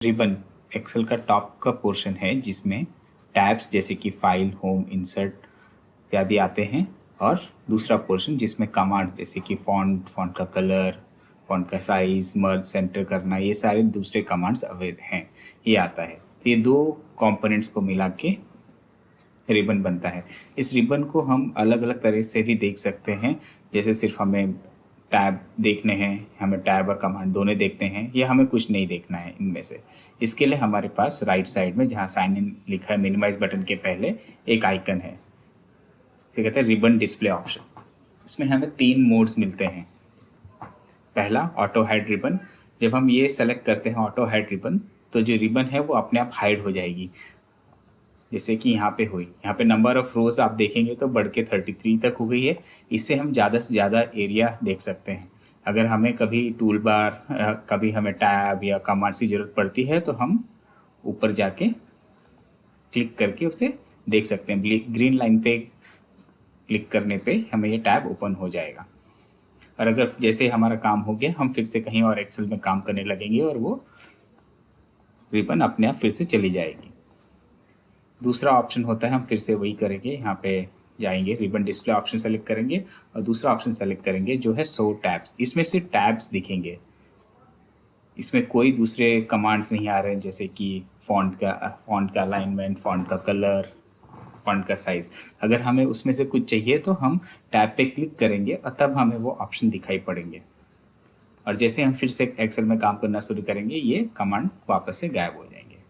Ribbon Excel का top का portion है जिसमें टैब्स जैसे कि फाइल, होम, इंसर्ट इत्यादि आते हैं, और दूसरा पोर्शन जिसमें कमांड जैसे कि फॉन्ट का कलर, फॉन्ट का साइज, मर्ज, सेंटर करना, ये सारे दूसरे कमांड्स अवेलेबल हैं, ये आता है। तो ये दो कंपोनेंट्स को मिला के रिबन बनता है। इस रिबन को हम अलग अलग तरह से भी देख सकते हैं, जैसे सिर्फ हमें टैब देखने हैं, हमें टैब और कमांड दोनों देखते हैं, या हमें कुछ नहीं देखना है इनमें से। इसके लिए हमारे पास राइट साइड में जहाँ साइन इन लिखा है मिनिमाइज बटन के पहले एक आइकन है, इसे कहते हैं रिबन डिस्प्ले ऑप्शन। इसमें हमें 3 मोड्स मिलते हैं। पहला ऑटो हाइड रिबन। जब हम ये सेलेक्ट करते हैं ऑटो हाइड रिबन, तो जो रिबन है वो अपने आप हाइड हो जाएगी, जैसे कि यहाँ पे हुई। यहाँ पे नंबर ऑफ रोज आप देखेंगे तो बढ़ के 33 तक हो गई है। इससे हम ज़्यादा से ज़्यादा एरिया देख सकते हैं। अगर हमें कभी टूल बार, कभी हमें टैब या कमांड्स की ज़रूरत पड़ती है तो हम ऊपर जाके क्लिक करके उसे देख सकते हैं। ग्रीन लाइन पे क्लिक करने पे हमें ये टैब ओपन हो जाएगा। और अगर जैसे हमारा काम हो गया, हम फिर से कहीं और एक्सेल में काम करने लगेंगे और वो रिबन अपने आप फिर से चली जाएगी। दूसरा ऑप्शन होता है, हम फिर से वही करेंगे, यहाँ पे जाएंगे, रिबन डिस्प्ले ऑप्शन सेलेक्ट करेंगे और दूसरा ऑप्शन सेलेक्ट करेंगे जो है शो टैब्स। इसमें सिर्फ टैब्स दिखेंगे, इसमें कोई दूसरे कमांड्स नहीं आ रहे हैं, जैसे कि फॉन्ट का अलाइनमेंट, फॉन्ट का कलर, फॉन्ट का साइज। अगर हमें उसमें से कुछ चाहिए तो हम टैब पे क्लिक करेंगे और तब हमें वो ऑप्शन दिखाई पड़ेंगे। और जैसे हम फिर से एक्सेल में काम करना शुरू करेंगे, ये कमांड वापस से गायब हो जाएंगे।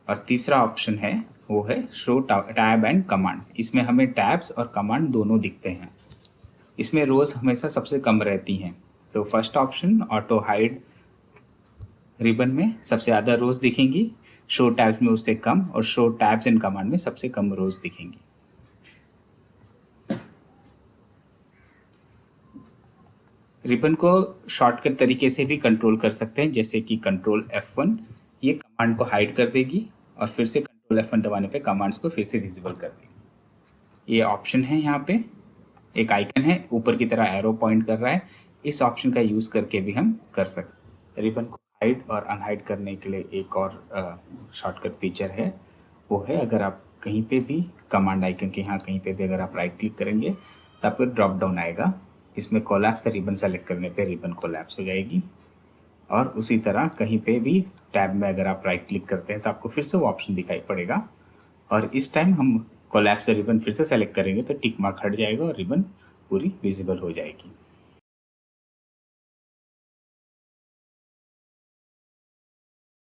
और तीसरा ऑप्शन है वो है शो टैब एंड कमांड। इसमें हमें टैब्स और कमांड दोनों दिखते हैं। इसमें रोज हमेशा सबसे कम रहती हैं। So first option auto hide ribbon में सबसे ज़्यादा रोज दिखेंगी, शो टैब्स में उससे कम, और शो टैब्स एंड कमांड में सबसे कम रोज दिखेंगी। रिबन को शॉर्टकट तरीके से भी कंट्रोल कर सकते हैं, जैसे कि कंट्रोल F1 ये कमांड को हाइड कर देगी और फिर से कंट्रोल F1 दबाने पे कमांड्स को फिर से विजिबल कर देगी। ये ऑप्शन है, यहाँ पे एक आइकन है ऊपर की तरह एरो पॉइंट कर रहा है, इस ऑप्शन का यूज़ करके भी हम कर सकते हैं। रिबन को हाइड और अनहाइड करने के लिए एक और शॉर्टकट फीचर है, वो है अगर आप कहीं पे भी कमांड आइकन के यहाँ कहीं पे भी अगर आप राइट क्लिक करेंगे तो आपको ड्रॉप डाउन आएगा, इसमें कोलैप्स रिबन सेलेक्ट करने पे रिबन कोलैप्स हो जाएगी। और उसी तरह कहीं पे भी टैब में अगर आप राइट क्लिक करते हैं तो आपको फिर से वो ऑप्शन दिखाई पड़ेगा, और इस टाइम हम कोलैप्स रिबन फिर से सेलेक्ट करेंगे तो टिक मार्क हट जाएगा और रिबन पूरी विजिबल हो जाएगी।